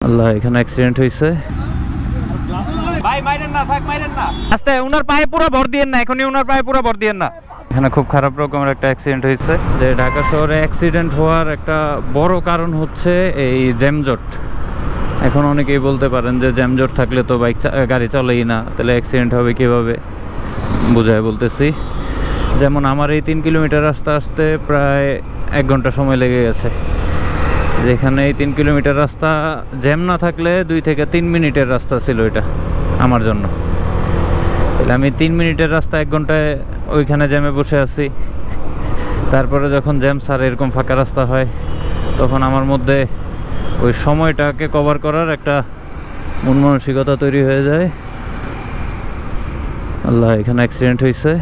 আল্লাহ, এখানে অ্যাক্সিডেন্ট হয়েছে। ভাই মাইরেন না, থাক মাইরেন না, আস্তে, উনার পায়ে পুরো ভর দিয়েন না, এখনই উনার পায়ে পুরো ভর দিয়েন না। এখানে খুব খারাপ রকমের একটা অ্যাক্সিডেন্ট হয়েছে। যে ঢাকা শহরে অ্যাক্সিডেন্ট হওয়ার একটা বড় কারণ হচ্ছে এই জ্যামজট। এখন অনেকেই বলতে পারেন যে জ্যামজট থাকলে তো গাড়ি চলেই না, তাহলে অ্যাক্সিডেন্ট হবে কীভাবে? বুঝায় বলতেছি। যেমন আমার এই 3 কিলোমিটার রাস্তা আসতে প্রায় 1 ঘন্টা সময় লেগে গেছে। যেখানে এই 3 কিলোমিটার রাস্তা জ্যাম না থাকলে 2 থেকে 3 মিনিটের রাস্তা ছিল এটা আমার জন্য। তাহলে আমি 3 মিনিটের রাস্তা 1 ঘন্টায় ওইখানে জ্যামে বসে আছি। তারপরে যখন জ্যাম ছাড়ে, এরকম ফাঁকা রাস্তা হয়, তখন আমার মধ্যে ওই সময়টাকে কভার করার একটা মন মানসিকতা তৈরি হয়ে যায়। আল্লাহ, এখানে অ্যাক্সিডেন্ট হয়েছে।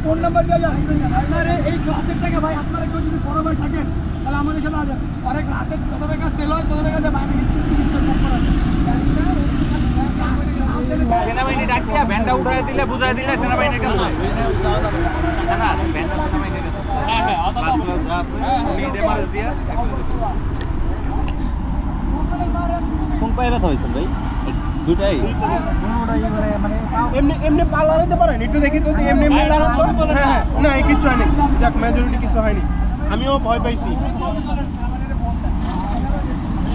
ফোন নাম্বার দিয়ে আপনার এই ক্লাসের টাকা ভাই, আপনারা কেউ যদি বড় ভাই থাকেন তাহলে আমাদের সাথে আছে। অনেক ক্লাসের যত টাকা সেল হয় তত টাকা দিয়ে বাইরে চিকিৎসা করা সেনাবাহিনী ডাকিয়া ভ্যানটা উঠাই দিলে বুঝাই দিলে সেনাবাহিনীর কাছে কোন পায়ে ব্যথা হয়েছে ভাই? দুটাই এমনি এমনি পাল্লা হইতে পারেন একটু দেখি তো, এমনি এমনি না এই কিছু হয়নি, যাক মেজরিটি কিছু হয়নি। আমিও ভয় পাইছি।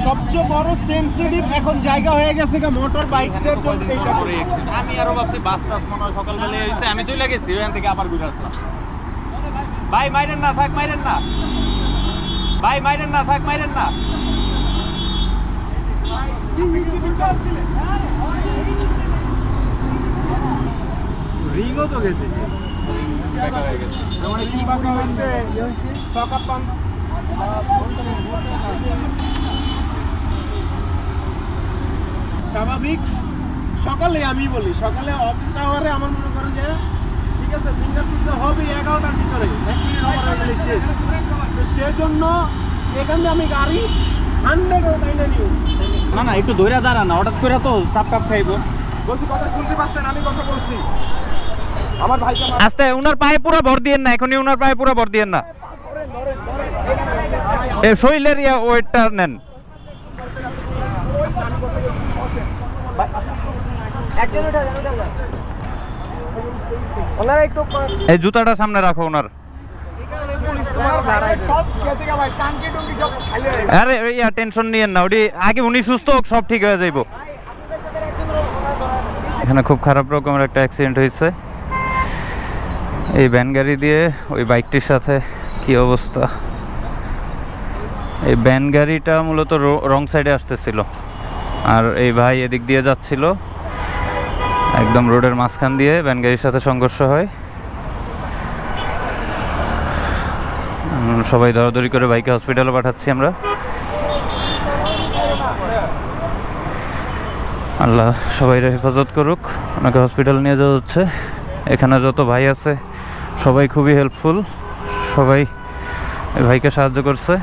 সবচেয়ে বড় সেন্সিটিভ এখন জায়গা হয়ে গেছে মোটর বাইকদের জন্য। এইটা করে আমি আরো ভাবছি বাস টাস মনে হয় সকালবেলা হয়েছে, আমি চলে গেছি ওখান থেকে আবার ঘুরে আসলাম। ভাই মাইরেন না, থাক মাইরেন না, ভাই মাইরেন না, থাক মাইরেন না। রিংও তো গেছে, মানে কি বাকি হয়েছে সকাপ পান। স্বাভাবিক সকালে আমি বলি, সকালে অফিস আওয়ারে আমার মনে করেন যে ঠিক আছে ফিঙ্গারপ্রিন্ট হবে 11টার ভিতরে, 1 মিনিট পরে গেলে শেষ। তো সেজন্য এখানে আমি গাড়ি 100 টাইনে নিউ না না একটু ধৈর্য দাঁড়া না, হঠাৎ করে তো চাপ কাপ খাইবো। বলছি কথা শুনতে পাচ্ছেন? আমি কথা বলছি আমার ভাইকে আস্তে, উনার পায়ে পুরো ভর দিয়েন না, এখনই উনার পায়ে পুরো ভর দিয়েন না। এই শৈলের ওয়েটটা নেন। এই জুতাটা সামনে রাখো ওনার। আরে টেনশন নিয়েন না, ওটি আগে উনি সুস্থ হোক, সব ঠিক হয়ে যাইব। এখানে খুব খারাপ রকমের একটা অ্যাক্সিডেন্ট হয়েছে এই ভ্যান গাড়ি দিয়ে ওই বাইকটির সাথে। কি অবস্থা! এই ভ্যান গাড়িটা মূলত রং সাইডে আসতেছিল, আর এই ভাই এদিক দিয়ে যাচ্ছিল, একদম রোডের মাঝখান দিয়ে ভ্যান গাড়ির সাথে সংঘর্ষ হয়। সবাই দৌড়াদৌড়ি করে বাইকে হসপিটালে পাঠাচ্ছি আমরা। আল্লাহ সবাই হেফাজত করুক, ওনাকে হসপিটাল নিয়ে যাওয়া হচ্ছে। এখানে যত ভাই আছে সবাই খুবই হেল্পফুল, সবাই এই ভাইকে সাহায্য করছে।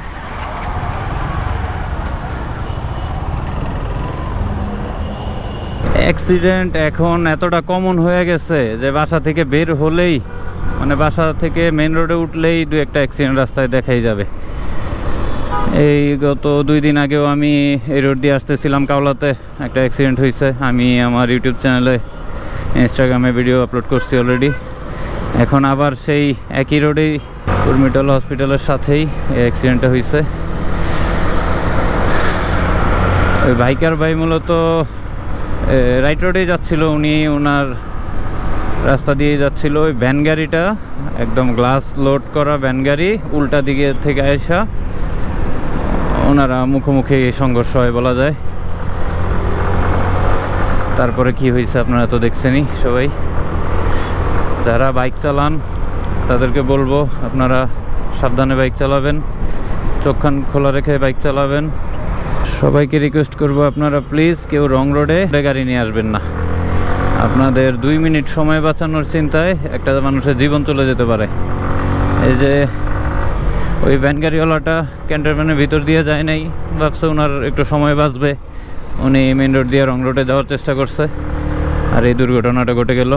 অ্যাক্সিডেন্ট এখন এতটা কমন হয়ে গেছে যে বাসা থেকে বের হলেই, মানে বাসা থেকে মেন রোডে উঠলেই 2-1টা অ্যাক্সিডেন্ট রাস্তায় দেখাই যাবে। এই গত 2 দিন আগেও আমি এই রোড দিয়ে আসতেছিলাম, কাওলাতে একটা অ্যাক্সিডেন্ট হয়েছে। আমি আমার ইউটিউব চ্যানেলে, ইনস্টাগ্রামে ভিডিও আপলোড করছি অলরেডি। এখন আবার সেই একই রোডেই কুর্মিটল হসপিটালের সাথেই অ্যাক্সিডেন্টটা হয়েছে। ওই বাইকার ভাই মূলত রাইট রোডেই যাচ্ছিল, উনি ওনার রাস্তা দিয়ে যাচ্ছিল। ওই ভ্যান গাড়িটা একদম গ্লাস লোড করা ভ্যান গাড়ি উল্টা দিকে থেকে আসা, ওনারা মুখোমুখি সংঘর্ষ হয় বলা যায়। তারপরে কি হয়েছে আপনারা তো দেখছেনই সবাই। যারা বাইক চালান তাদেরকে বলবো আপনারা সাবধানে বাইক চালাবেন, চোখ কান খোলা রেখে বাইক চালাবেন। সবাইকে রিকোয়েস্ট করবো আপনারা প্লিজ কেউ রং রোডে গাড়ি নিয়ে আসবেন না। আপনাদের 2 মিনিট সময় বাঁচানোর চিন্তায় একটা মানুষের জীবন চলে যেতে পারে। এই যে ওই ভ্যান গাড়িওয়ালাটা ক্যান্টনমেন্টের ভিতর দিয়ে যায় নাই, ভাবছে ওনার একটু সময় বাঁচবে, উনি মেন রোড দিয়ে রং রোডে যাওয়ার চেষ্টা করছে, আর এই দুর্ঘটনাটা ঘটে গেল।